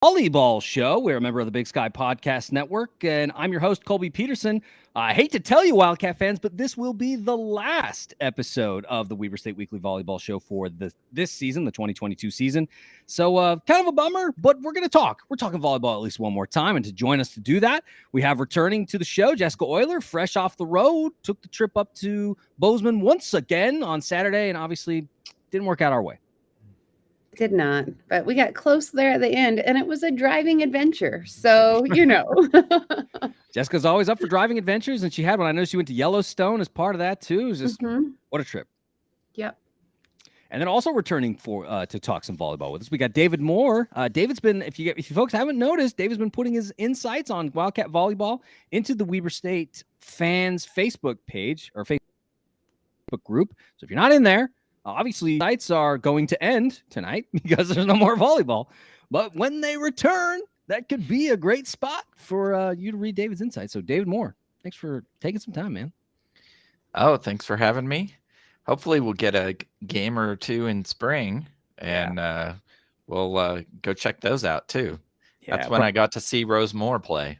Volleyball show. We're a member of the Big Sky Podcast Network, and I'm your host, Colby Peterson. I hate to tell you, Wildcat fans, but this will be the last episode of the Weber State Weekly Volleyball show for this season, the 2022 season. So kind of a bummer, but we're going to talk. We're talking volleyball at least one more time, and to join us to do that, we have returning to the show, Jessica Euler, fresh off the road, took the trip up to Bozeman once again on Saturday, and obviously didn't work out our way. Did not, but we got close there at the end, and it was a driving adventure. So, Jessica's always up for driving adventures, and she had one. I know she went to Yellowstone as part of that too. It was just what a trip. Yep. And then also returning to talk some volleyball with us, we got David Moore. David's been, if you folks haven't noticed, David's been putting his insights on Wildcat Volleyball into the Weber State fans Facebook page or Facebook group. So if you're not in there, obviously, nights are going to end tonight because there's no more volleyball. But when they return, that could be a great spot for you to read David's insights. So, David Moore, thanks for taking some time, man. Oh, thanks for having me. Hopefully, we'll get a game or two in spring, and we'll go check those out, too. Yeah, that's when I got to see Rose Moore play.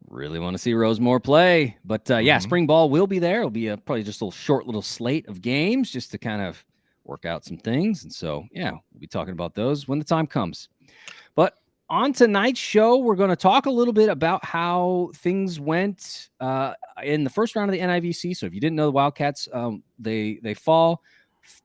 Really want to see Rose Moore play. But, spring ball will be there. It'll be probably just a short little slate of games just to kind of work out some things. And so, we'll be talking about those when the time comes. But on tonight's show, we're going to talk a little bit about how things went in the first round of the NIVC. So if you didn't know, the Wildcats, they fall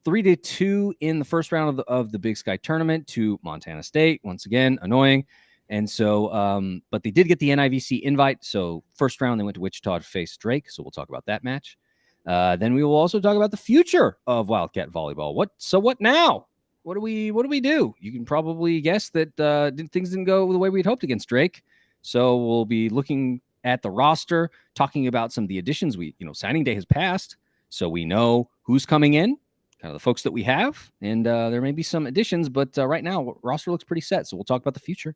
3-2 in the first round of the Big Sky tournament to Montana State. Once again, annoying. And so, but they did get the NIVC invite. So first round, they went to Wichita to face Drake. So we'll talk about that match. Then we will also talk about the future of Wildcat Volleyball. What now? What do we do? You can probably guess that things didn't go the way we'd hoped against Drake. So we'll be looking at the roster, talking about some of the additions. Signing day has passed. So we know who's coming in, kind of the folks that we have. And there may be some additions, but right now, roster looks pretty set. So we'll talk about the future.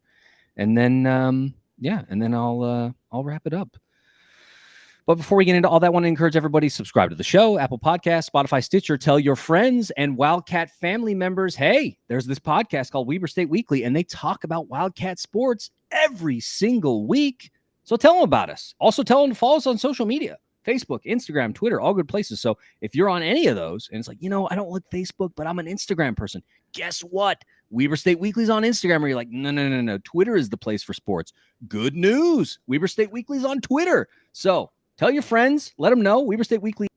And then, and then I'll wrap it up. But before we get into all that, I want to encourage everybody to subscribe to the show, Apple Podcasts, Spotify, Stitcher. Tell your friends and Wildcat family members, hey, there's this podcast called Weber State Weekly, and they talk about Wildcat sports every single week. So tell them about us. Also tell them to follow us on social media, Facebook, Instagram, Twitter, all good places. So if you're on any of those, and it's like, I don't like Facebook, but I'm an Instagram person. Guess what? Weber State Weekly's on Instagram, where you're like, no. Twitter is the place for sports. Good news. Weber State Weekly's on Twitter. So tell your friends, let them know Weber State Weekly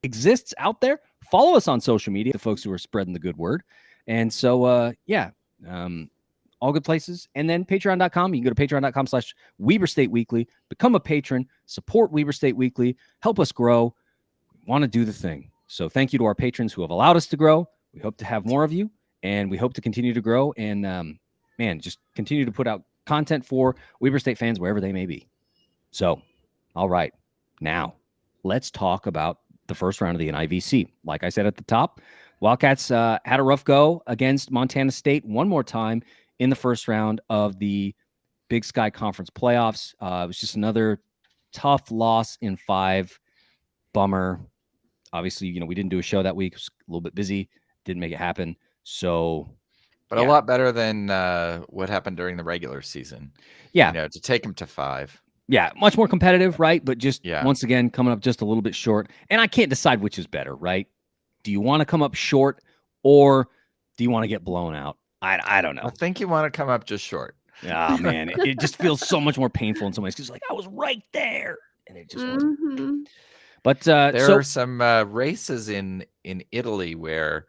exists out there. Follow us on social media, the folks who are spreading the good word. And so, all good places. And then patreon.com. You can go to patreon.com/Weber State Weekly, become a patron, support Weber State Weekly, help us grow. We want to do the thing. So thank you to our patrons who have allowed us to grow. We hope to have more of you. And we hope to continue to grow and, just continue to put out content for Weber State fans wherever they may be. So, all right. Now, let's talk about the first round of the NIVC. Like I said at the top, Wildcats had a rough go against Montana State one more time in the first round of the Big Sky Conference playoffs. It was just another tough loss in 5. Bummer. Obviously, we didn't do a show that week. It was a little bit busy. Didn't make it happen. So, but a lot better than what happened during the regular season. Yeah. To take them to 5. Yeah. Much more competitive, right? But just once again, coming up just a little bit short. And I can't decide which is better, right? Do you want to come up short or do you want to get blown out? I don't know. I think you want to come up just short. Oh, man. It just feels so much more painful in some ways. Because I was right there. And it just wasn't. But there are some races in Italy where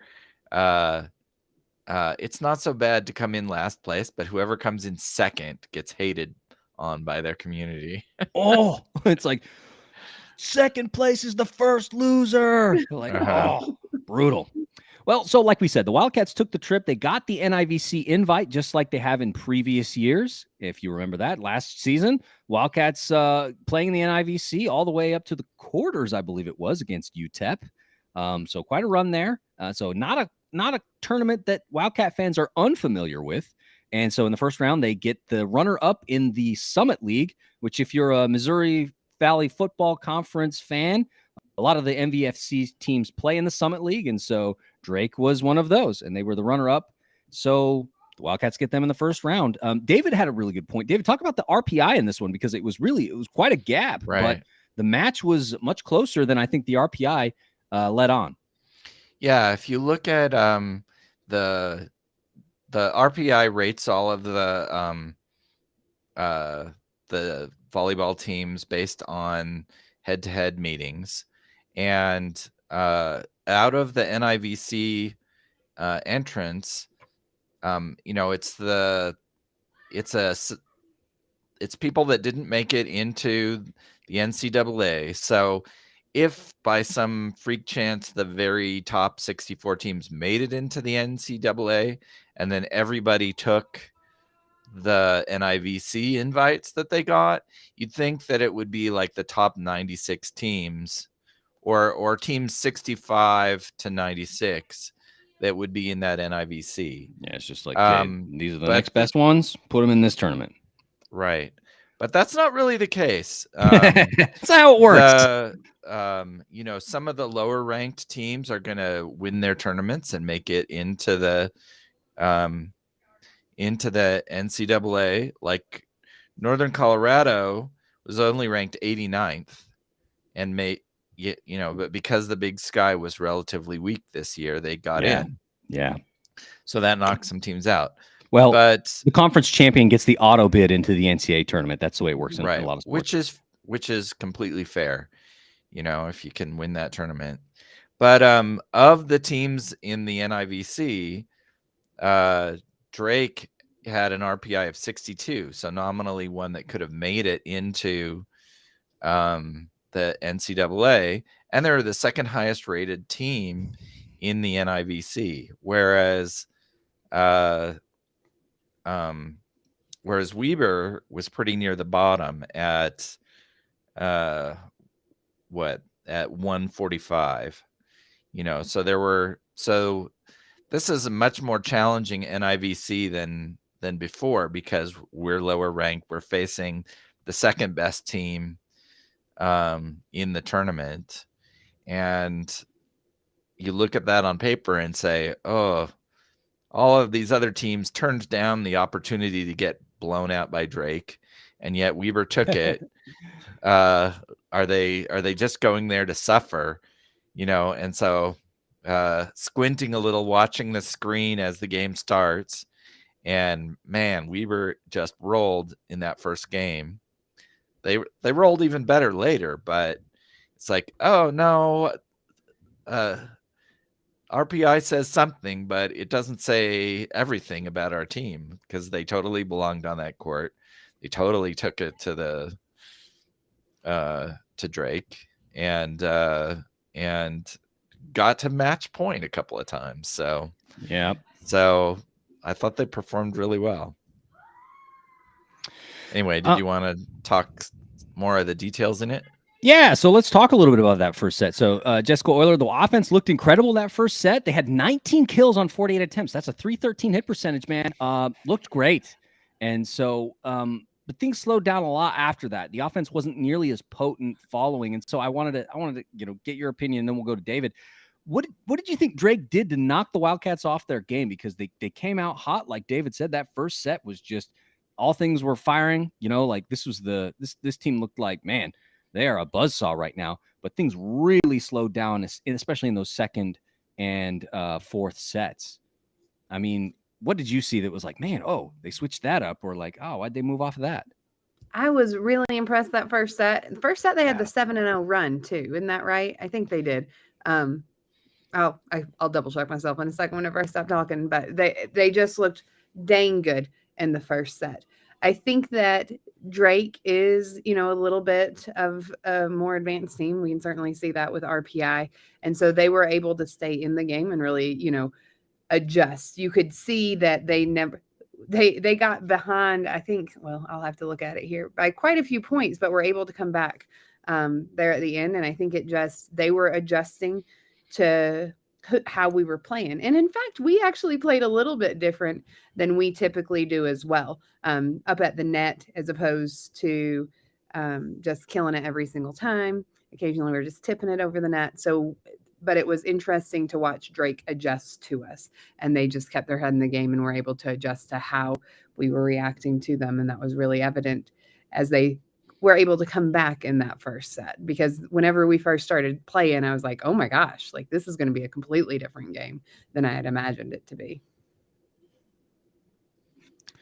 it's not so bad to come in last place, but whoever comes in second gets hated on by their community. It's like second place is the first loser. Brutal. Well, so like we said, the Wildcats took the trip. They got the NIVC invite just like they have in previous years. If you remember that last season, Wildcats playing the NIVC all the way up to the quarters, I believe it was, against UTEP. So quite a run there. So not a tournament that Wildcat fans are unfamiliar with. And so in the first round, they get the runner-up in the Summit League, which if you're a Missouri Valley Football Conference fan, a lot of the NVFC teams play in the Summit League. And so Drake was one of those, and they were the runner-up. So, The Wildcats get them in the first round. David had a really good point. David, talk about the RPI in this one, because it was quite a gap, but the match was much closer than I think the RPI led on. Yeah, if you look at the RPI rates all of the volleyball teams based on head-to-head meetings, and out of the NIVC entrance, it's people that didn't make it into the NCAA. So if by some freak chance the very top 64 teams made it into the NCAA, and then everybody took the NIVC invites that they got, you'd think that it would be like the top 96 teams or teams 65 to 96 that would be in that NIVC. Yeah, it's just like, these are the next best ones. Put them in this tournament. Right. But that's not really the case. That's how it works. Some of the lower ranked teams are going to win their tournaments and make it into the NCAA. Like Northern Colorado was only ranked 89th and but because the Big Sky was relatively weak this year, they got in. Yeah. So that knocked some teams out. Well, but the conference champion gets the auto bid into the NCAA tournament. That's the way it works in a lot of sports. Which is completely fair, if you can win that tournament. But of the teams in the NIVC, Drake had an RPI of 62, so nominally one that could have made it into the NCAA, and they're the second highest rated team in the NIVC, whereas Weber was pretty near the bottom at 145. So this is a much more challenging NIVC than before, because we're lower ranked. We're facing the second best team in the tournament, and you look at that on paper and say, oh, all of these other teams turned down the opportunity to get blown out by Drake, and yet Weber took it. Are they just going there to suffer? And so squinting a little, watching the screen as the game starts, and man, Weber just rolled in that first game. They rolled even better later, but it's like, oh no, RPI says something, but it doesn't say everything about our team, because they totally belonged on that court. They totally took it to Drake and got to match point a couple of times. So I thought they performed really well. Anyway, did you want to talk more of the details in it? Yeah, so let's talk a little bit about that first set. So Jessica Euler, the offense looked incredible that first set. They had 19 kills on 48 attempts. That's a .313 hit percentage, man. Looked great. And so but things slowed down a lot after that. The offense wasn't nearly as potent following. And so I wanted to get your opinion, and then we'll go to David. What did you think Drake did to knock the Wildcats off their game? Because they came out hot, like David said. That first set was just all things were firing. Like this was this team looked like, man, they are a buzzsaw right now. But things really slowed down, especially in those second and fourth sets. I mean, what did you see that was like, man, oh, they switched that up, or like, oh, why'd they move off of that? I was really impressed that first set. The first set they had the 7-0 run too. Isn't that right? I think they did. I'll double check myself in a second whenever I stop talking, but they just looked dang good in the first set. I think that Drake is, a little bit of a more advanced team. We can certainly see that with RPI. And so they were able to stay in the game and really, adjust. You could see that they got behind, I think, well, I'll have to look at it here, by quite a few points, but were able to come back there at the end. And I think they were adjusting to how we were playing. And in fact, we actually played a little bit different than we typically do as well, up at the net, as opposed to just killing it every single time. Occasionally we're just tipping it over the net. So but it was interesting to watch Drake adjust to us, and they just kept their head in the game and were able to adjust to how we were reacting to them. And that was really evident as they were able to come back in that first set, because whenever we first started playing, I was like, oh my gosh, like this is going to be a completely different game than I had imagined it to be.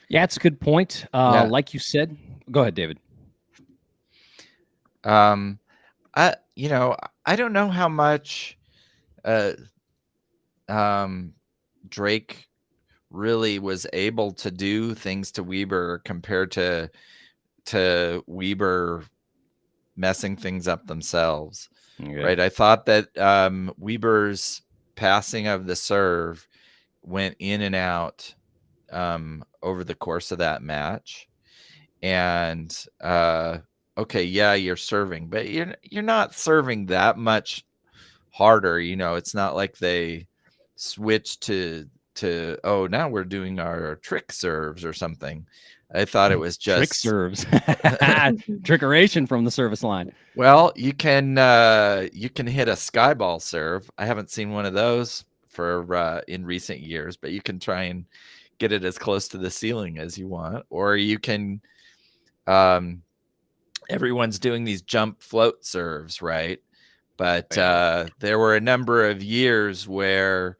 Yeah, it's a good point. Like you said, go ahead, David. I don't know how much Drake really was able to do things to Weber compared to Weber messing things up themselves. Okay. Right. I thought that Weber's passing of the serve went in and out over the course of that match. And okay, yeah, you're serving, but you're not serving that much harder. It's not like they switched to now we're doing our trick serves or something. I thought it was just trick serves, trickeration from the service line. Well, you can hit a sky ball serve. I haven't seen one of those for in recent years, but you can try and get it as close to the ceiling as you want, or you can. Everyone's doing these jump float serves, right? But there were a number of years where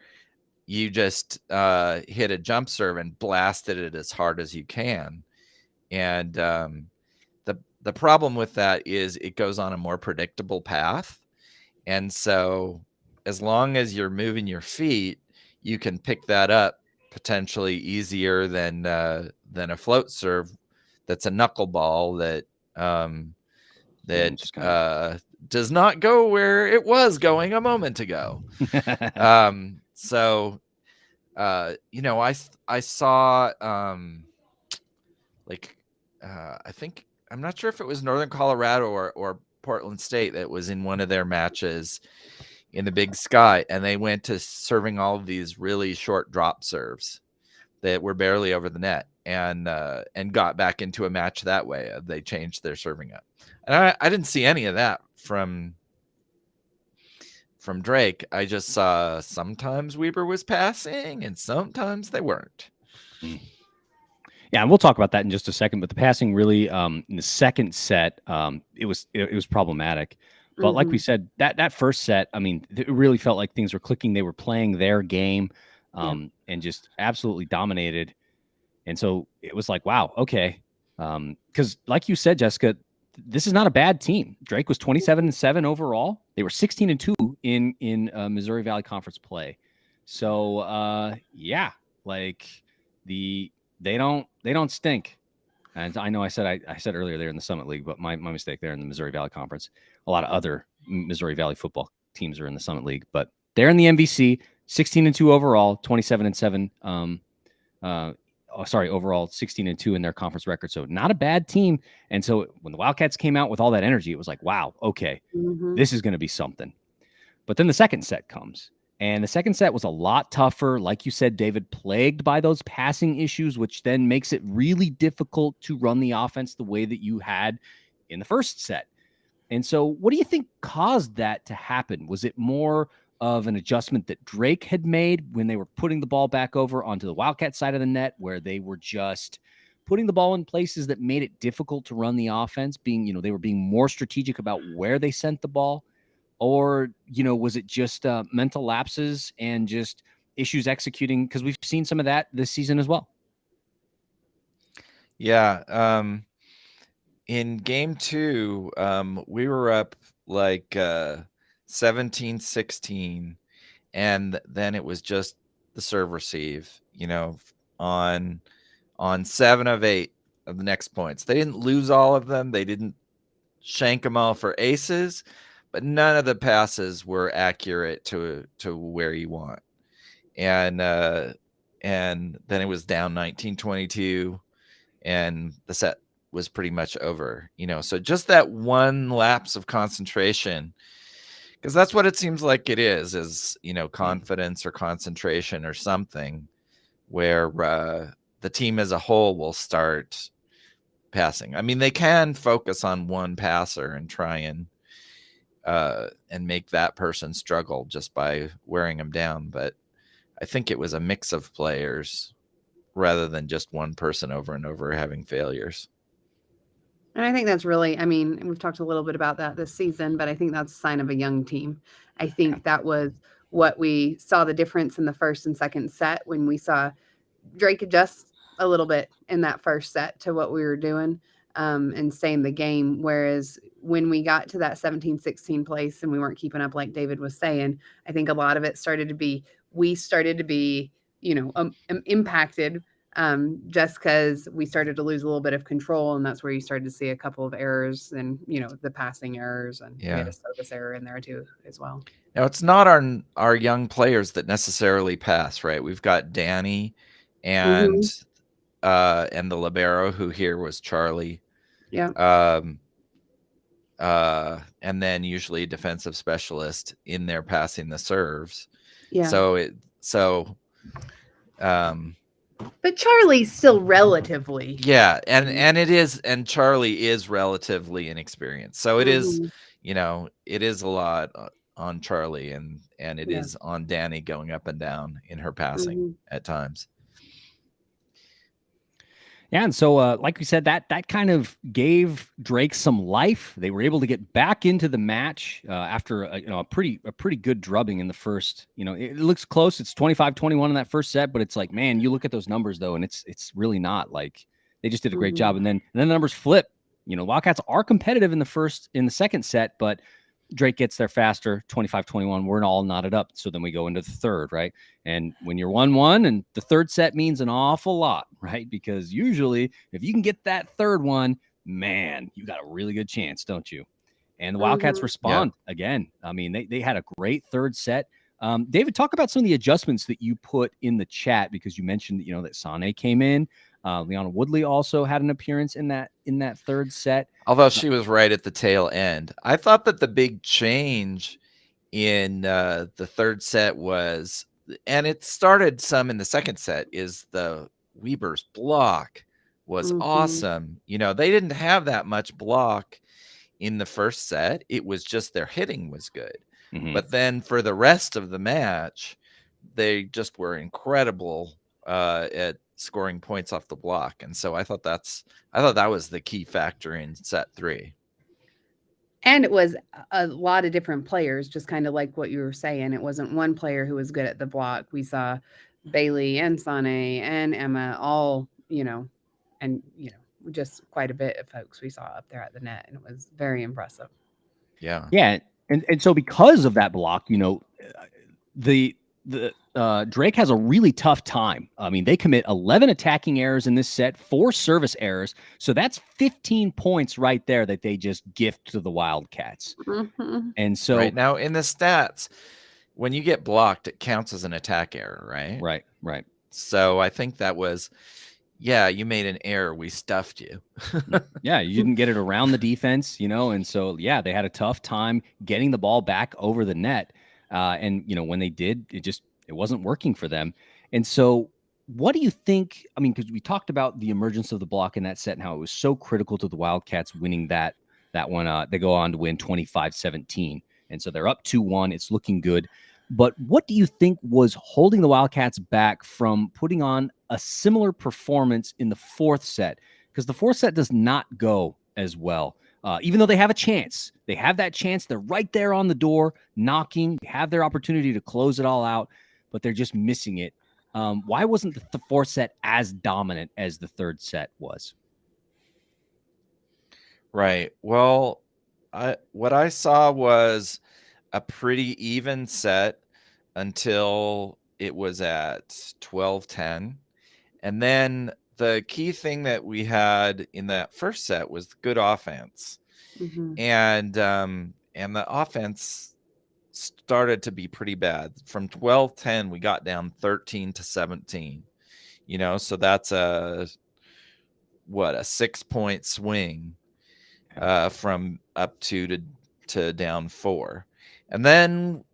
you just hit a jump serve and blasted it as hard as you can. And the problem with that is it goes on a more predictable path. And so as long as you're moving your feet, you can pick that up potentially easier than a float serve that's a knuckleball that does not go where it was going a moment ago. I saw I think, I'm not sure if it was Northern Colorado or Portland State that was in one of their matches in the Big Sky, and they went to serving all of these really short drop serves that were barely over the net, and got back into a match that way. They changed their serving up, and I didn't see any of that from Drake. I just saw sometimes Weber was passing and sometimes they weren't. Yeah, and we'll talk about that in just a second. But the passing really, in the second set, it was problematic. But like we said, that first set, I mean, it really felt like things were clicking. They were playing their game, and just absolutely dominated. And so it was like, wow, okay. Because like you said, Jessica, this is not a bad team. Drake was 27-7 overall. They were 16-2 in Missouri Valley Conference play. So yeah, like they don't stink. And I know I said earlier they're in the Summit League, but my mistake, they're in the Missouri Valley Conference. A lot of other Missouri Valley football teams are in the Summit League, but they're in the MVC, 16-2 overall, 27-7. Overall 16-2 in their conference record. So not a bad team. And so when the Wildcats came out with all that energy, it was like, wow, okay, this is going to be something. But then the second set comes, and the second set was a lot tougher. Like you said, David, plagued by those passing issues, which then makes it really difficult to run the offense the way that you had in the first set. And so what do you think caused that to happen? Was it more of an adjustment that Drake had made when they were putting the ball back over onto the Wildcat side of the net, where they were just putting the ball in places that made it difficult to run the offense, they were being more strategic about where they sent the ball? Or, was it just mental lapses and just issues executing? Because we've seen some of that this season as well. Yeah. In game 2, we were up like 17-16, and then it was just the serve receive, on 7 of 8 of the next points. They didn't lose all of them. They didn't shank them all for aces, but none of the passes were accurate to where you want. And then it was down 19-22, and the set was pretty much over, so just that one lapse of concentration, because that's what it seems like it is confidence or concentration or something, where the team as a whole will start passing. I mean, they can focus on one passer and try and and make that person struggle just by wearing them down. But I think it was a mix of players rather than just one person over and over having failures. And I think that's really, I mean, we've talked a little bit about that this season, but I think that's a sign of a young team. I think that was what we saw the difference in the first and second set when we saw Drake adjust a little bit in that first set to what we were doing and stay in the game. Whereas when we got to that 17-16 place and we weren't keeping up, like David was saying, I think a lot of it started to be, impacted just because we started to lose a little bit of control. And that's where you started to see a couple of errors and, the passing errors, and we had a service error in there too as well. Now, it's not our young players that necessarily pass, right? We've got Danny and the libero, who here was Charlie. Yeah. And then usually defensive specialist in there passing the serves. Yeah. But Charlie's still relatively. Yeah, and Charlie is relatively inexperienced. So it is, it is a lot on Charlie, and it is on Danny going up and down in her passing at times. Yeah, and so like we said, that kind of gave Drake some life. They were able to get back into the match after a pretty good drubbing in the first. It looks close. It's 25-21 in that first set, but it's like, man, you look at those numbers though, and it's really not. Like, they just did a great job, and then the numbers flip. Wildcats are competitive in the second set, but Drake gets there faster, 25-21. We're all knotted up. So then we go into the third, right? And when you're 1-1, and the third set means an awful lot, right? Because usually if you can get that third one, man, you got a really good chance, don't you? And the Wildcats respond again. I mean, they had a great third set. David, talk about some of the adjustments that you put in the chat, because you mentioned, that Sane came in. Leona Woodley also had an appearance in that third set. Although she was right at the tail end. I thought that the big change in the third set was, and it started some in the second set, is the Weber's block was awesome. They didn't have that much block in the first set. It was just their hitting was good. But then for the rest of the match, they just were incredible at scoring points off the block. And so I thought that was the key factor in set 3. And it was a lot of different players, just kind of like what you were saying. It wasn't one player who was good at the block. We saw Bailey and Sane and Emma all, just quite a bit of folks we saw up there at the net, and it was very impressive. Yeah. Yeah. And so because of that block, the Drake has a really tough time. I mean, they commit 11 attacking errors in this set, 4 service errors. So that's 15 points right there that they just gift to the Wildcats. And so right now in the stats, when you get blocked, it counts as an attack error, right? Right. So I think that was, you made an error. We stuffed you. Yeah, you didn't get it around the defense, and so, they had a tough time getting the ball back over the net. And, when they did, it wasn't working for them. And so what do you think? I mean, because we talked about the emergence of the block in that set and how it was so critical to the Wildcats winning that one. They go on to win 25-17. And so they're up 2-1. It's looking good. But what do you think was holding the Wildcats back from putting on a similar performance in the fourth set? Because the fourth set does not go as well. Even though they have a chance, they have that chance. They're right there on the door, knocking, they have their opportunity to close it all out, but they're just missing it. Why wasn't the fourth set as dominant as the third set was? Right. Well, what I saw was a pretty even set until it was at 12-10. And then the key thing that we had in that first set was good offense. And the offense started to be pretty bad. From 12-10, we got down 13-17. So that's a 6-point swing from up 2 to down 4. And then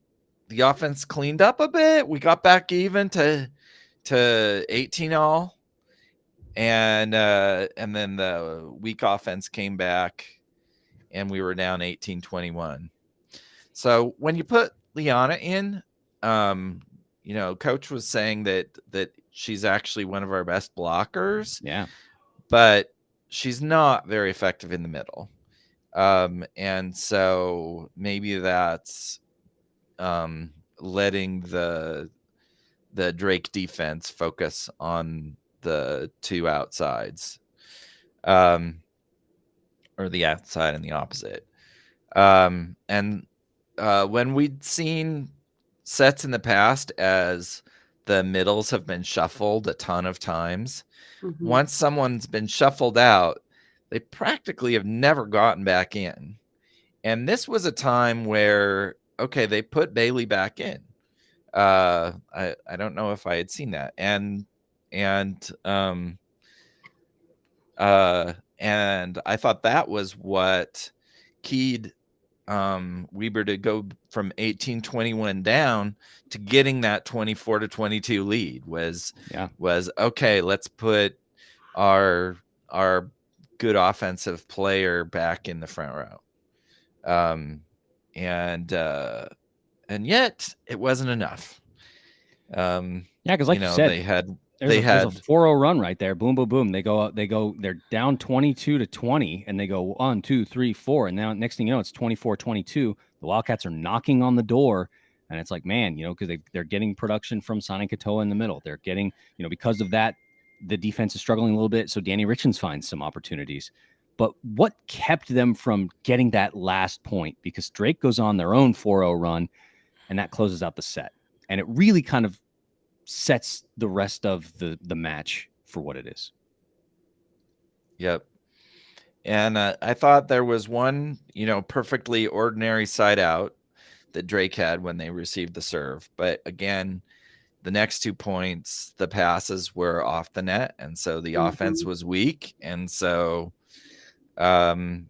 the offense cleaned up a bit. We got back even to 18-all. And then the weak offense came back, and we were down 18-21. So when you put Liana in, coach was saying that she's actually one of our best blockers. Yeah. But she's not very effective in the middle. And so maybe that's letting the Drake defense focus on the two outsides, or the outside and the opposite. And when we'd seen sets in the past as the middles have been shuffled a ton of times, once someone's been shuffled out, they practically have never gotten back in. And this was a time where, okay, they put Bailey back in. I don't know if I had seen that. And I thought that was what keyed Weber to go from 18-21 down to getting that 24-22 lead was okay, let's put our good offensive player back in the front row. And yet it wasn't enough. Because like you said, there's a 4-0 run right there. Boom, boom, boom. They're down 22-20, and they go 1, 2, 3, 4. And now next thing you know, it's 24-22. The Wildcats are knocking on the door, and it's like, man, because they're getting production from Sonny Katoa in the middle. They're getting, because of that, the defense is struggling a little bit. So Danny Richens finds some opportunities. But what kept them from getting that last point? Because Drake goes on their own 4-0 run, and that closes out the set. And it really kind of sets the rest of the match for what it is. Yep. And I thought there was one, perfectly ordinary side out that Drake had when they received the serve. But again, the next 2 points, the passes were off the net. And so the offense was weak. And so they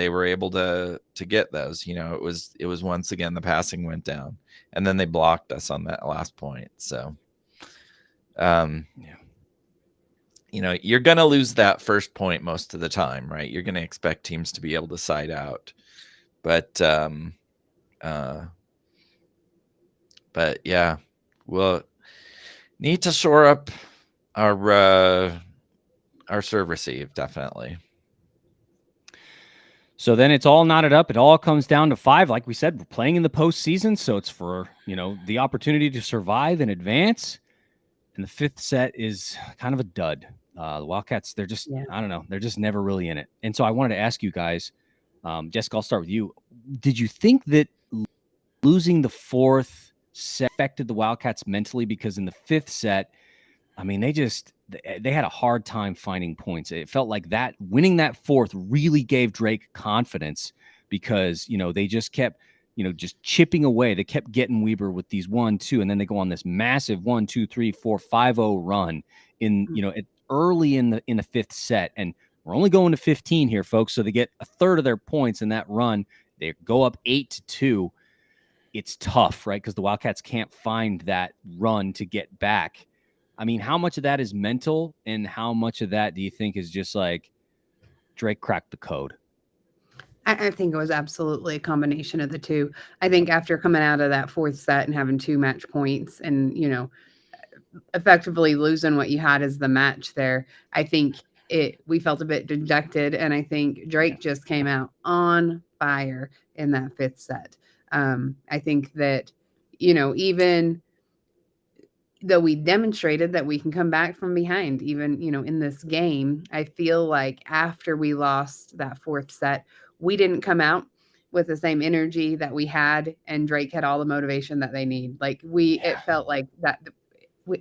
were able to get those. It was once again the passing went down, and then they blocked us on that last point. So you're gonna lose that first point most of the time, right? You're gonna expect teams to be able to side out, but yeah, we'll need to shore up our serve receive, definitely. So then it's all knotted up. It all comes down to 5. Like we said, we're playing in the postseason, so it's for, the opportunity to survive and advance. And the 5th set is kind of a dud. The Wildcats, they're just, I don't know, they're just never really in it. And so I wanted to ask you guys, Jessica, I'll start with you. Did you think that losing the 4th set affected the Wildcats mentally? Because in the 5th set, I mean, they had a hard time finding points. It felt like that winning that 4th really gave Drake confidence because, they just kept, just chipping away. They kept getting Weber with these 1, 2, and then they go on this massive 1, 2, 3, 4, 5-0 run in, early in the 5th set. And we're only going to 15 here, folks. So they get a third of their points in that run. They go up 8-2. It's tough, right? Because the Wildcats can't find that run to get back. I mean, how much of that is mental, and how much of that do you think is just like Drake cracked the code? I think it was absolutely a combination of the two. I think after coming out of that 4th set and having 2 match points and, effectively losing what you had as the match there, I think we felt a bit dejected. And I think Drake just came out on fire in that 5th set. I think that, even though we demonstrated that we can come back from behind, even, in this game, I feel like after we lost that 4th set, we didn't come out with the same energy that we had, and Drake had all the motivation that they need. Like it felt like that.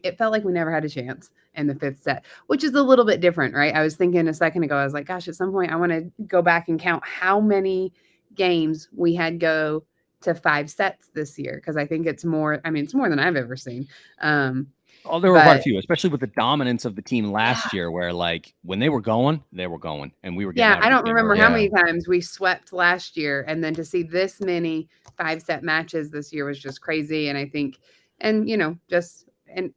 It felt like we never had a chance in the 5th set, which is a little bit different, right? I was thinking a second ago, I was like, gosh, at some point I want to go back and count how many games we had go to 5 sets this year, because I think it's more. I mean, it's more than I've ever seen. There were quite a few, especially with the dominance of the team last year, where like when they were going, and we were getting. I don't remember how many times we swept last year, and then to see this many 5-set matches this year was just crazy. And I think, and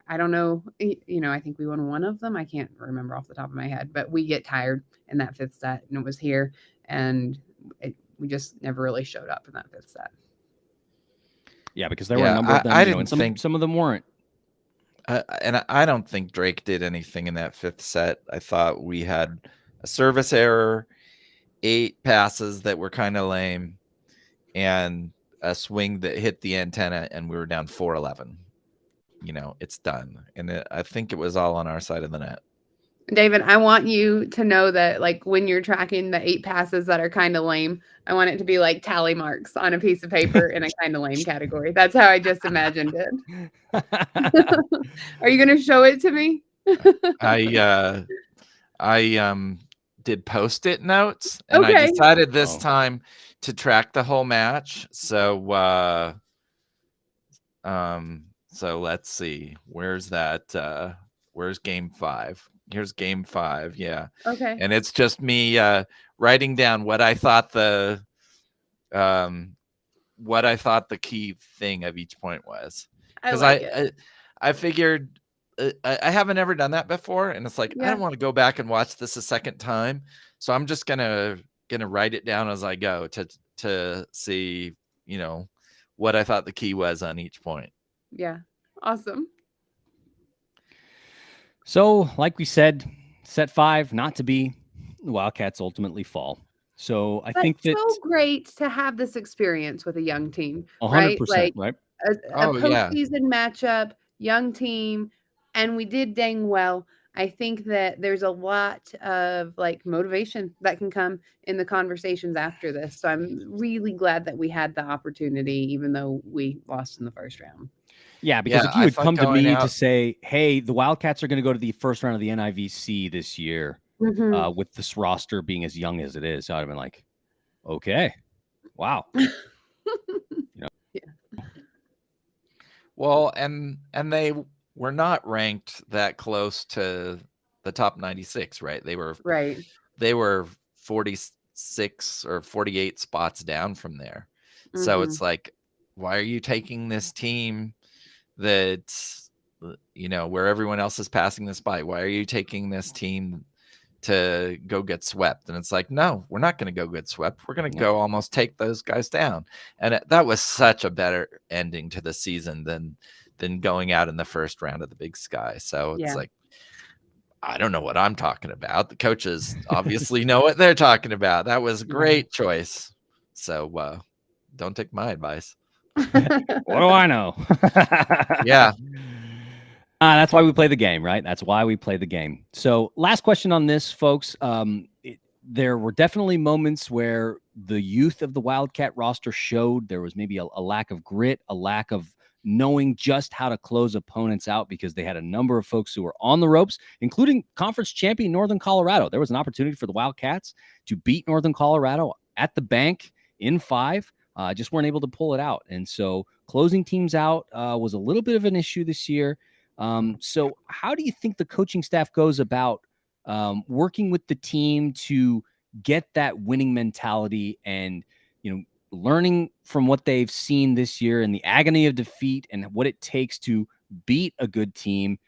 I don't know, I think we won 1 of them. I can't remember off the top of my head, but we get tired in that 5th set, and it was here, and we just never really showed up in that fifth set. Yeah, because there were a number of them, I and didn't think some of them weren't. And I don't think Drake did anything in that fifth set. I thought we had a service error, 8 passes that were kind of lame, and a swing that hit the antenna, and we were down 4-11. It's done. And I think it was all on our side of the net. David, I want you to know that, like, when you're tracking the 8 passes that are kind of lame, I want it to be like tally marks on a piece of paper in a kind of lame category. That's how I just imagined it. Are you going to show it to me? I did Post-it notes, and Okay. I decided this time to track the whole match. So let's see. Where's that? Where's game 5? Here's game 5. Yeah. Okay. And it's just me writing down what I thought the key thing of each point was. Because I figured I haven't ever done that before, and it's like I don't want to go back and watch this a second time, so I'm just gonna write it down as I go to see what I thought the key was on each point. Yeah, awesome. So, like we said, set 5 not to be. The Wildcats ultimately fall. So I think that's so great to have this experience with a young team, 100%, right? Like right? A postseason matchup, young team, and we did dang well. I think that there's a lot of like motivation that can come in the conversations after this. So I'm really glad that we had the opportunity, even though we lost in the first round. Yeah, because if you had come to me to say, hey, the Wildcats are going to go to the first round of the NIVC this year with this roster being as young as it is, I'd have been like, okay, wow. Well, and they were not ranked that close to the top 96, right? They were 46 or 48 spots down from there. So it's like, why are you taking this team that's, where everyone else is passing this by? Why are you taking this team to go get swept? And it's like, no, we're not going to go get swept. We're going to go almost take those guys down. And that was such a better ending to the season than going out in the first round of the Big Sky. So it's like, I don't know what I'm talking about. The coaches obviously know what they're talking about. That was a great choice. So don't take my advice. What do I know? Yeah. That's why we play the game, right? That's why we play the game. So last question on this, folks. There were definitely moments where the youth of the Wildcat roster showed there was maybe a lack of grit, a lack of knowing just how to close opponents out, because they had a number of folks who were on the ropes, including conference champion Northern Colorado. There was an opportunity for the Wildcats to beat Northern Colorado at the bank in 5. Just weren't able to pull it out. And so closing teams out was a little bit of an issue this year. So how do you think the coaching staff goes about working with the team to get that winning mentality and, learning from what they've seen this year and the agony of defeat and what it takes to beat a good team?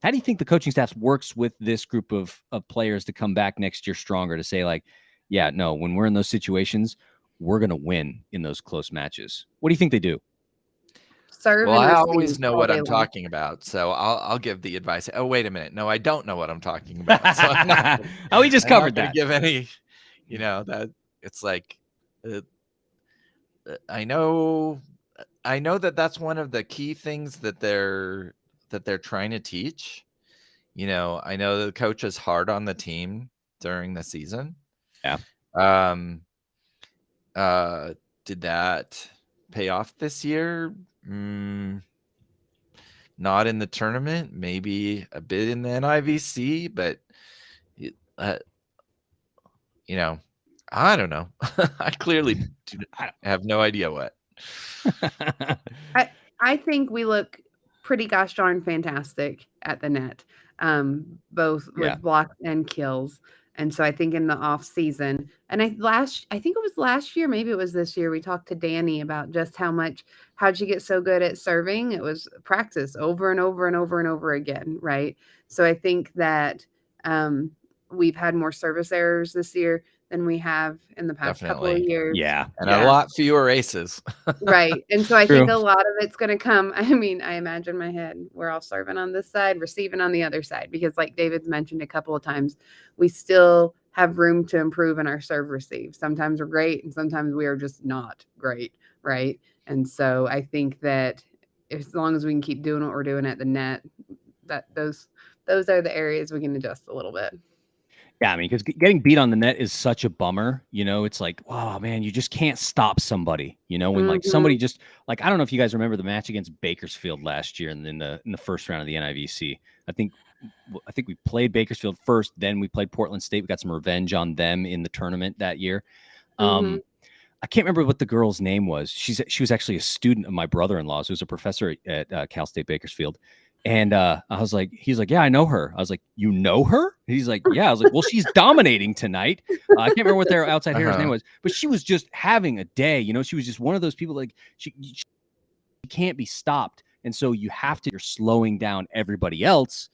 How do you think the coaching staff works with this group of players to come back next year stronger, to say like, yeah, no, when we're in those situations, we're going to win in those close matches? What do you think they do? Well, I always know what I'm talking about, so I'll give the advice. Oh, wait a minute. No, I don't know what I'm talking about. So I'm not, we just covered that. Give any, that it's like, I know that that's one of the key things that they're trying to teach. I know the coach is hard on the team during the season. Yeah. Did that pay off this year? Not in the tournament, maybe a bit in the NIVC, but I don't know. I clearly have no idea what. I think we look pretty gosh darn fantastic at the net, both with blocks and kills. And so I think in the off season, and I think it was last year, maybe it was this year, we talked to Danny about just how'd you get so good at serving? It was practice over and over and over and over again, right? So I think that we've had more service errors this year than we have in the past couple of Definitely. years. Yeah. And a lot fewer aces. Right. And so I True. think a lot of it's going to come. I mean, I imagine in my head, we're all serving on this side, receiving on the other side, because like David's mentioned a couple of times, we still have room to improve in our serve receive. Sometimes we're great and sometimes we are just not great. Right. And so I think that as long as we can keep doing what we're doing at the net, that those are the areas we can adjust a little bit. Yeah, I mean, because getting beat on the net is such a bummer. You know, it's like, oh man, you just can't stop somebody. You know, when like somebody just like, I don't know if you guys remember the match against Bakersfield last year in the first round of the NIVC. I think we played Bakersfield first, then we played Portland State. We got some revenge on them in the tournament that year. I can't remember what the girl's name was. She was actually a student of my brother-in-law's, who was a professor at Cal State Bakersfield. And he's like, yeah, I know her. I was like, you know her? He's like, yeah. I was like, well, she's dominating tonight. I can't remember what their outside hitter's name was, but she was just having a day. You know, she was just one of those people, like she can't be stopped. And so you're slowing down everybody else.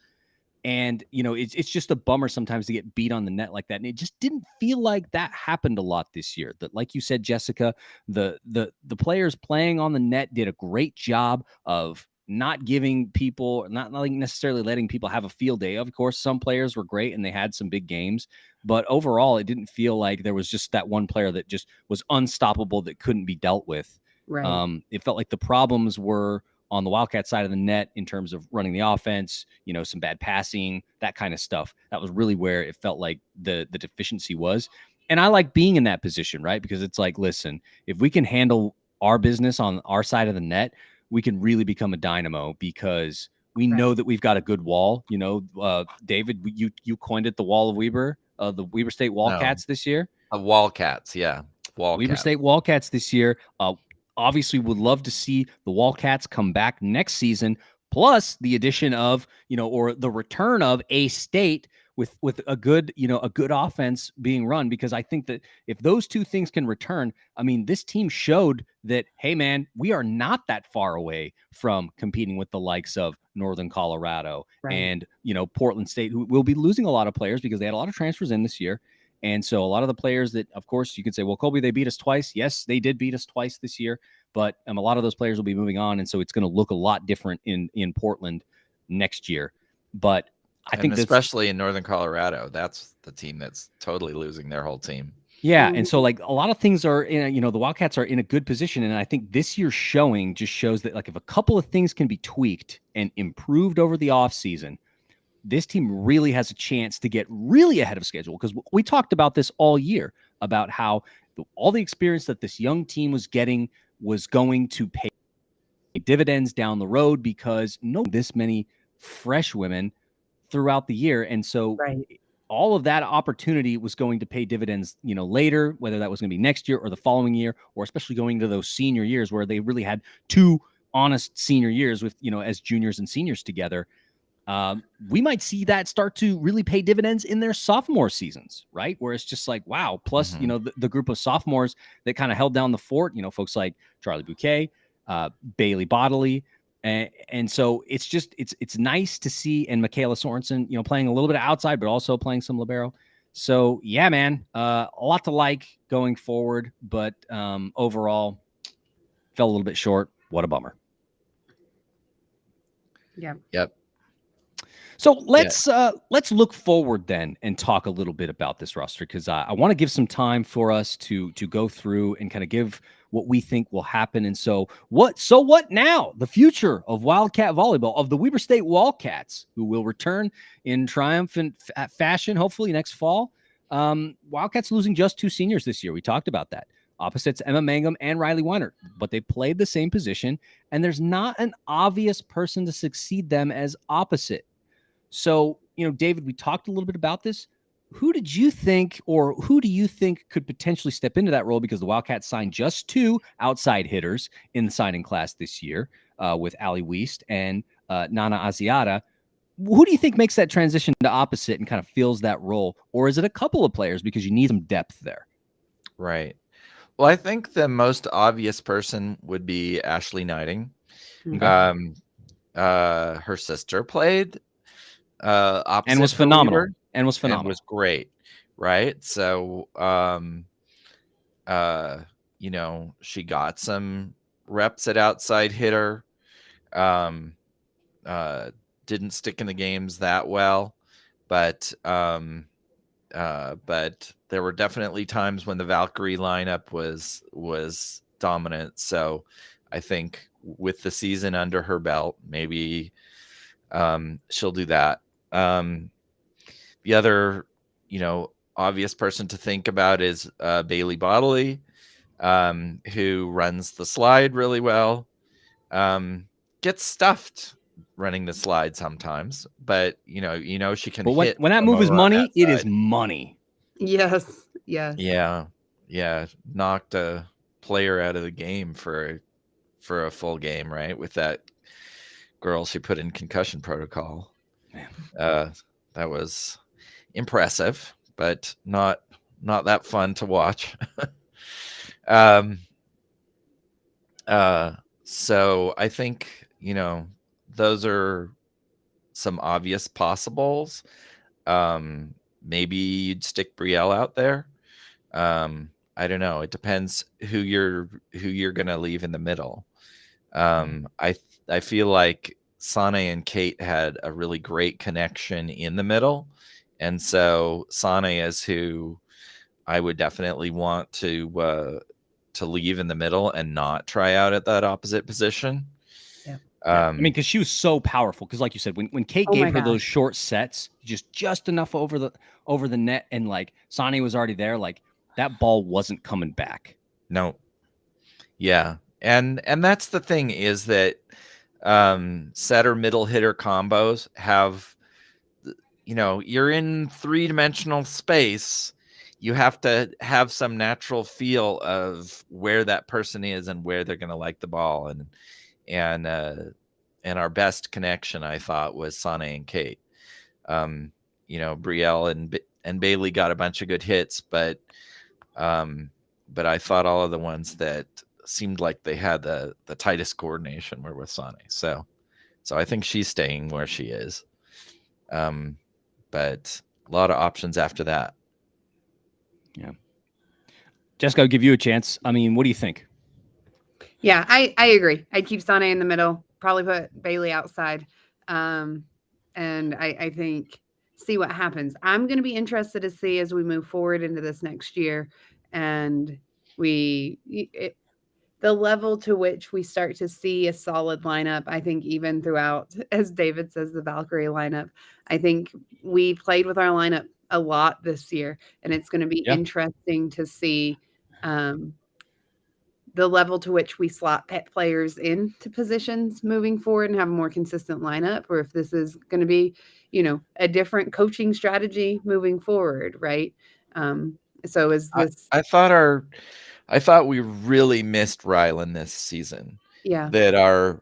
And, you know, it's just a bummer sometimes to get beat on the net like that. And it just didn't feel like that happened a lot this year. That, like you said, Jessica, the players playing on the net did a great job of not giving people, not necessarily letting people have a field day. Of course, some players were great and they had some big games, but overall, it didn't feel like there was just that one player that just was unstoppable that couldn't be dealt with. Right. It felt like the problems were on the Wildcat side of the net in terms of running the offense, you know, some bad passing, that kind of stuff. That was really where it felt like the deficiency was. And I like being in that position, right? Because it's like, listen, if we can handle our business on our side of the net, we can really become a dynamo, because we know that we've got a good wall. You know, David, you coined it the Wall of Weber, the Weber State Wildcats this year. Wildcats, yeah. Weber State Wildcats this year. Obviously would love to see the Wildcats come back next season, plus the addition of, you know, or the return of a state with a good, you know, a good offense being run, because I think that if those two things can return, I mean, this team showed that, hey man, we are not that far away from competing with the likes of Northern Colorado and, you know, Portland State, who will be losing a lot of players because they had a lot of transfers in this year. And so a lot of the players that, of course, you could say, well, Colby, they beat us twice. Yes, they did beat us twice this year, but a lot of those players will be moving on. And so it's going to look a lot different in Portland next year. But I think especially in Northern Colorado, that's the team that's totally losing their whole team. Yeah. And so like a lot of things are in, you know, the Wildcats are in a good position. And I think this year's showing just shows that, like, if a couple of things can be tweaked and improved over the offseason, this team really has a chance to get really ahead of schedule, because we talked about this all year about how all the experience that this young team was getting was going to pay dividends down the road, because this many fresh women throughout the year. And so all of that opportunity was going to pay dividends, you know, later, whether that was going to be next year or the following year, or especially going into those senior years where they really had two honest senior years with, you know, as juniors and seniors together. We might see that start to really pay dividends in their sophomore seasons, right? Where it's just like, wow. Plus, you know, the group of sophomores that kind of held down the fort, you know, folks like Charlie Bouquet, Bailey Bodley. And so it's just, it's nice to see, and Michaela Sorensen, you know, playing a little bit of outside, but also playing some libero. So yeah, man, a lot to like going forward, but overall fell a little bit short. What a bummer. Yeah. Yep. So let's look forward then and talk a little bit about this roster, because I want to give some time for us to go through and kind of give what we think will happen. And so what now? The future of Wildcat Volleyball, of the Weber State Wildcats, who will return in triumphant fashion, hopefully next fall. Wildcats losing just two seniors this year. We talked about that. Opposites Emma Mangum and Riley Weiner, but they played the same position, and there's not an obvious person to succeed them as opposite. So, you know, David, we talked a little bit about this. Who do you think could potentially step into that role? Because the Wildcats signed just two outside hitters in the signing class this year, with Ali Wiest and Nana Asiata. Who do you think makes that transition to opposite and kind of fills that role? Or is it a couple of players, because you need some depth there? Right. Well, I think the most obvious person would be Ashley Knighting. Okay. Her sister played opposite and was phenomenal. Weber. and was phenomenal. And was great, right? So, you know, she got some reps at outside hitter. Didn't stick in the games that well, but there were definitely times when the Valkyrie lineup was dominant. So I think with the season under her belt, maybe she'll do that. The other, you know, obvious person to think about is Bailey Bodley, who runs the slide really well. Gets stuffed running the slide sometimes, but you know she can hit. When that move is money, it is money. Yes. Yeah. Knocked a player out of the game for a full game, right? With that girl she put in concussion protocol. Man. That was impressive, but not that fun to watch. So I think, you know, those are some obvious possibles. Maybe you'd stick Brielle out there. I don't know. It depends who you're gonna leave in the middle. I feel like Sane and Kate had a really great connection in the middle, and so Sane is who I would definitely want to leave in the middle and not try out at that opposite position. Yeah. I mean, because she was so powerful. Because, like you said, when Kate gave her those short sets, just enough over the net, and like Sane was already there, like that ball wasn't coming back. No. Yeah, and that's the thing is that setter middle hitter combos have, you know, you're in 3-dimensional space. You have to have some natural feel of where that person is and where they're going to like the ball. And our best connection, I thought, was Sane and Kate. You know, Brielle and Bailey got a bunch of good hits, but I thought all of the ones that seemed like they had the tightest coordination were with Sane. So I think she's staying where she is. But a lot of options after that. Yeah. Jessica, I'll give you a chance. I mean, what do you think? Yeah, I agree. I'd keep Sane in the middle, probably put Bailey outside. And I think see what happens. I'm going to be interested to see as we move forward into this next year and the level to which we start to see a solid lineup. I think even throughout, as David says, the Valkyrie lineup, I think we played with our lineup a lot this year, and it's going to be interesting to see the level to which we slot pet players into positions moving forward and have a more consistent lineup, or if this is going to be, you know, a different coaching strategy moving forward, right? So is this? I thought we really missed Rylan this season. Yeah. That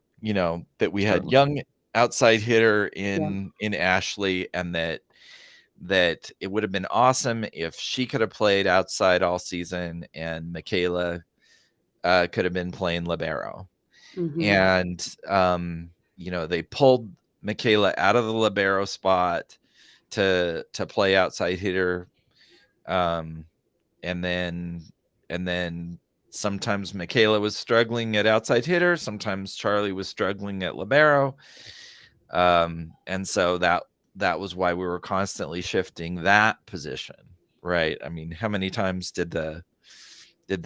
we had young outside hitter in Ashley, and that it would have been awesome if she could have played outside all season and Michaela could have been playing libero. Mm-hmm. And they pulled Michaela out of the libero spot to play outside hitter. And then sometimes Michaela was struggling at outside hitter, sometimes Charlie was struggling at libero. And so that was why we were constantly shifting that position, right? I mean, how many times did the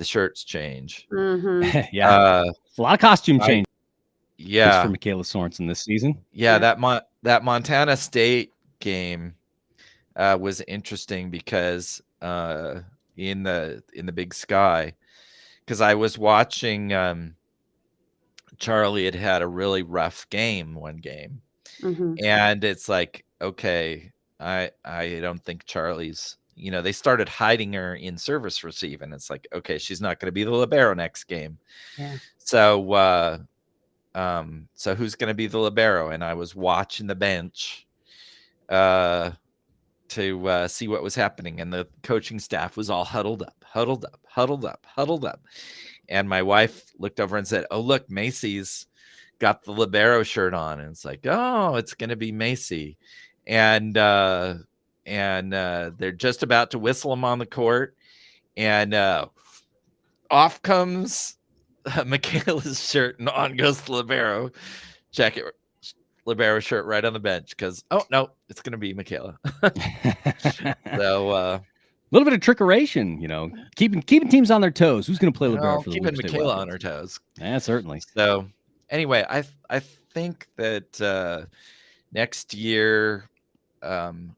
shirts change? Mm-hmm. Yeah, a lot of costume change. Yeah, for Michaela Sorensen this season. Yeah, that Montana State game was interesting because in the Big Sky, because I was watching Charlie had a really rough game one game. Mm-hmm. And it's like, okay, I don't think Charlie's, they started hiding her in service receive, and it's like, okay, she's not going to be the libero next game. Yeah. So who's going to be the libero? And I was watching the bench to see what was happening, and the coaching staff was all huddled up. And my wife looked over and said, "Oh, look, Macy's got the libero shirt on." And it's like, oh, it's going to be Macy. And and they're just about to whistle him on the court, and off comes Michaela's shirt, and on goes the libero. Check it. Libero shirt right on the bench because no, it's gonna be Michaela. So a little bit of trickeration, keeping teams on their toes. Who's gonna play libero for the keeping Wichita Michaela Wildcats? on her toes? Yeah, certainly. So anyway, I think that next year,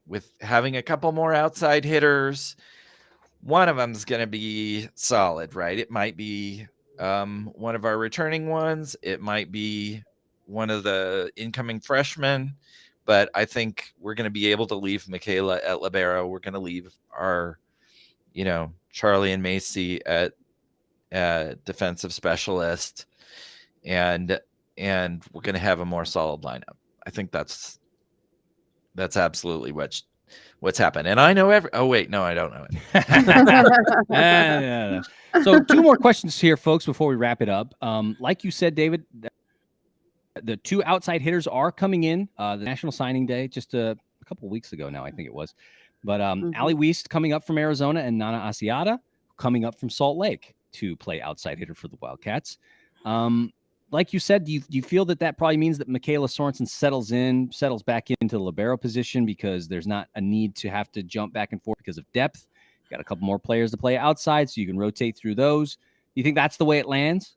with having a couple more outside hitters, one of them is going to be solid, right? It might be one of our returning ones. It might be one of the incoming freshmen, but I think we're going to be able to leave Michaela at libero. We're going to leave our, Charlie and Macy at defensive specialist, and we're going to have a more solid lineup. I think that's absolutely what's happened. And I know oh wait, no, I don't know it. So 2 more questions here, folks, before we wrap it up. Like you said, David, the 2 outside hitters are coming in the National Signing Day just a couple of weeks ago now, I think it was. But Allie Wiest coming up from Arizona and Nana Asiata coming up from Salt Lake to play outside hitter for the Wildcats. Like you said, do you feel that probably means that Michaela Sorensen settles back into the libero position because there's not a need to have to jump back and forth because of depth? Got a couple more players to play outside, so you can rotate through those. Do you think that's the way it lands?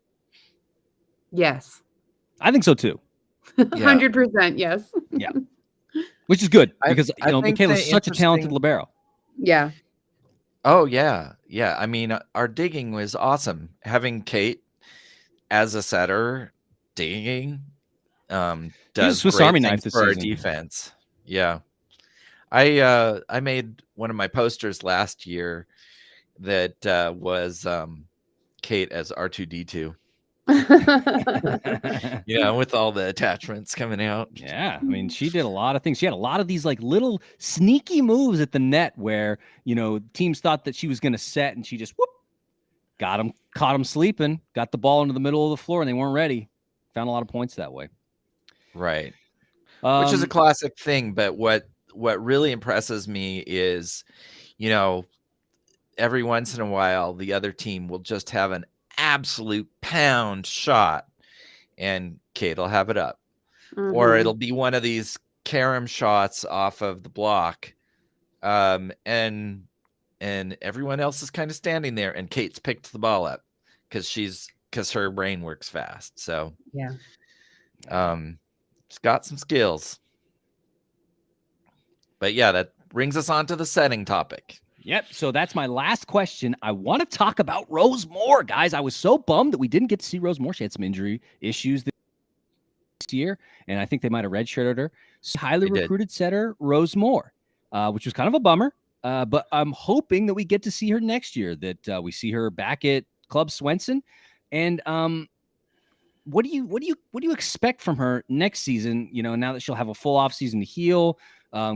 Yes. I think so too. 100% yes. Yeah. Which is good because Michaela's such a talented libero. Yeah. Oh yeah. Yeah. I mean, our digging was awesome. Having Kate as a setter digging does Swiss great Army things knife this for our season. defense. Yeah. I made one of my posters last year that was Kate as R2D2. With all the attachments coming out. Yeah, I mean, she did a lot of things. She had a lot of these like little sneaky moves at the net where teams thought that she was going to set, and she just caught them sleeping, got the ball into the middle of the floor, and they weren't ready. Found a lot of points that way. Right, which is a classic thing. But what really impresses me is, every once in a while the other team will just have an absolute pound shot and Kate will have it up, or it'll be one of these carom shots off of the block, and everyone else is kind of standing there, and Kate's picked the ball up because her brain works fast. So yeah, she's got some skills. But yeah, that brings us on to the setting topic. Yep. So that's my last question. I want to talk about Rose Moore, guys. I was so bummed that we didn't get to see Rose Moore. She had some injury issues this year, and I think they might have redshirted her. So highly recruited setter Rose Moore, which was kind of a bummer. But I'm hoping that we get to see her next year, that we see her back at Club Swenson. And what do you expect from her next season? Now that she'll have a full off season to heal,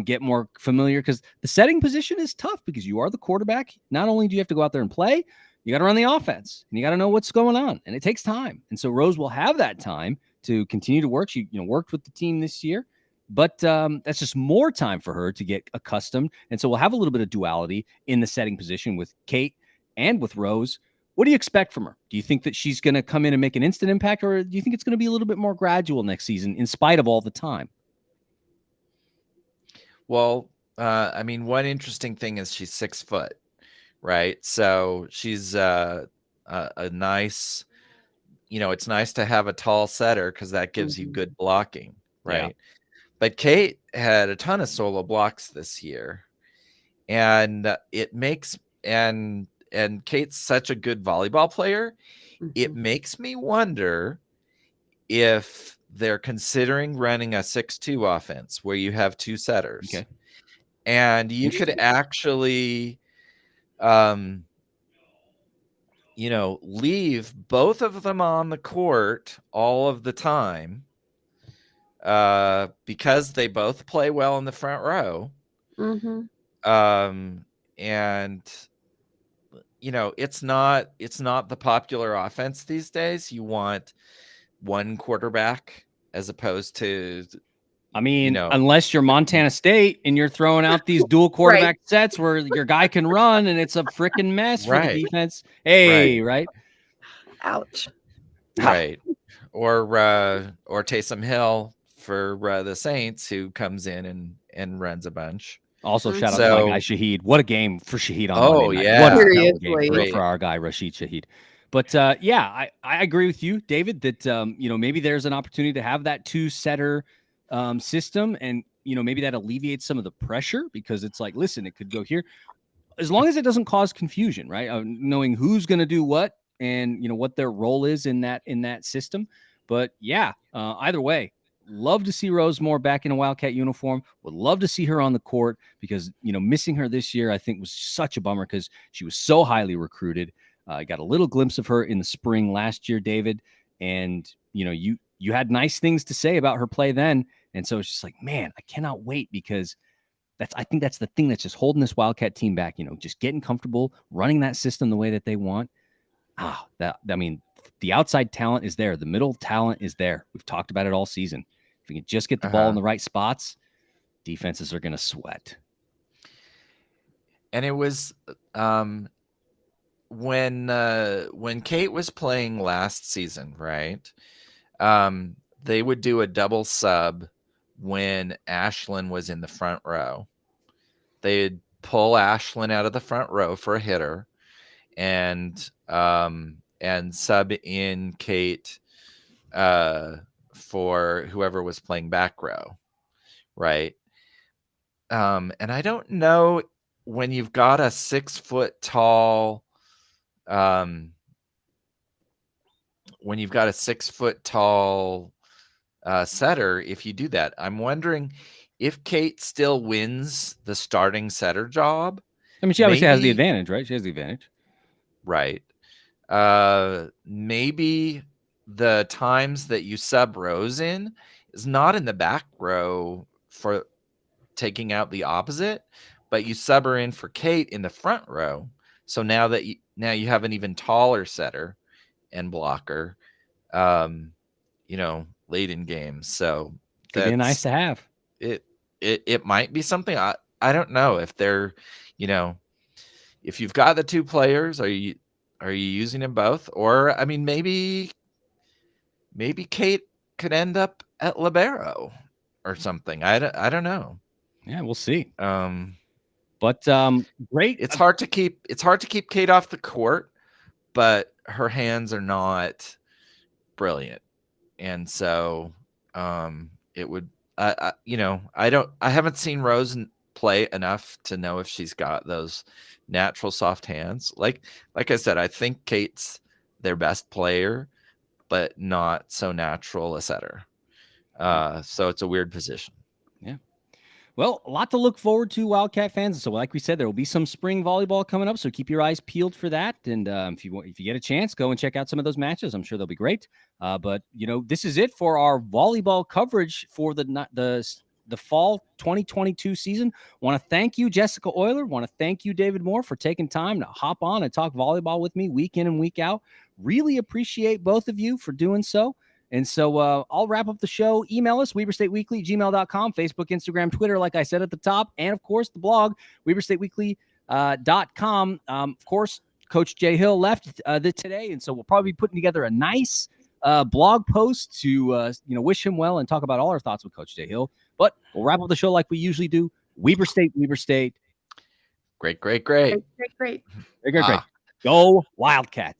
get more familiar, because the setting position is tough because you are the quarterback. Not only do you have to go out there and play, you got to run the offense and you got to know what's going on, and it takes time. And so Rose will have that time to continue to work. She worked with the team this year, but that's just more time for her to get accustomed. And so we'll have a little bit of duality in the setting position with Kate and with Rose. What do you expect from her? Do you think that she's going to come in and make an instant impact, or do you think it's going to be a little bit more gradual next season in spite of all the time? Well, I mean, one interesting thing is she's 6 foot, right? So she's a nice, it's nice to have a tall setter because that gives you good blocking, right? Yeah. But Kate had a ton of solo blocks this year, and it makes and Kate's such a good volleyball player. It makes me wonder if they're considering running a 6-2 offense where you have 2 setters. Okay. And you could actually, leave both of them on the court all of the time, because they both play well in the front row. And it's not the popular offense these days. You want one quarterback as opposed to I mean, know, unless you're Montana State and you're throwing out these dual quarterback sets where your guy can run and it's a freaking mess for the defense. Hey, right? Ouch. Right. Or Taysom Hill for the Saints, who comes in and runs a bunch. Also, shout out to my guy Shaheed. What a game for Shaheed on Monday night. Yeah. What a game for our guy Rashid Shaheed. But yeah, I agree with you, David, that maybe there's an opportunity to have that 2-setter system, and maybe that alleviates some of the pressure, because it's like, listen, it could go here, as long as it doesn't cause confusion, right? Knowing who's going to do what and what their role is in that system. But yeah, either way, love to see Rosemore back in a Wildcat uniform. Would love to see her on the court, because missing her this year I think was such a bummer, because she was so highly recruited. I got a little glimpse of her in the spring last year, David, and you had nice things to say about her play then, and so it's just like, man, I cannot wait, because I think that's the thing that's just holding this Wildcat team back. Just getting comfortable running that system the way that they want. The outside talent is there, the middle talent is there. We've talked about it all season. If we can just get the ball in the right spots, defenses are going to sweat. And it was when Kate was playing last season, right? They would do a double sub when Ashlyn was in the front row. They'd pull Ashlyn out of the front row for a hitter, and sub in Kate for whoever was playing back row, right? And I don't know, when you've got a 6 foot tall setter, if you do that. I'm wondering if Kate still wins the starting setter job. I mean, she obviously has the advantage, right? She has the advantage. Right. Maybe the times that you sub Rose in is not in the back row for taking out the opposite, but you sub her in for Kate in the front row. So now you have an even taller setter and blocker, late in games. So that's nice to have. It might be something. I don't know if they're, if you've got the 2 players, are you using them both? Or, I mean, maybe Kate could end up at libero or something. I don't know. Yeah, we'll see. But great. It's hard to keep Kate off the court, but her hands are not brilliant, and so it would. I haven't seen Rose play enough to know if she's got those natural soft hands. Like I said, I think Kate's their best player, but not so natural a setter. So it's a weird position. Yeah. Well, a lot to look forward to, Wildcat fans. So like we said, there will be some spring volleyball coming up, so keep your eyes peeled for that. And if you get a chance, go and check out some of those matches. I'm sure they'll be great. But this is it for our volleyball coverage for the fall 2022 season. Want to thank you, Jessica Euler. Want to thank you, David Moore, for taking time to hop on and talk volleyball with me week in and week out. Really appreciate both of you for doing so. And so I'll wrap up the show. Email us, WeberStateWeekly@gmail.com, Facebook, Instagram, Twitter, like I said at the top, and, of course, the blog, WeberStateWeekly.com. Of course, Coach Jay Hill left today, and so we'll probably be putting together a nice blog post to wish him well and talk about all our thoughts with Coach Jay Hill. But we'll wrap up the show like we usually do. Weber State. Great. Great. Go Wildcats.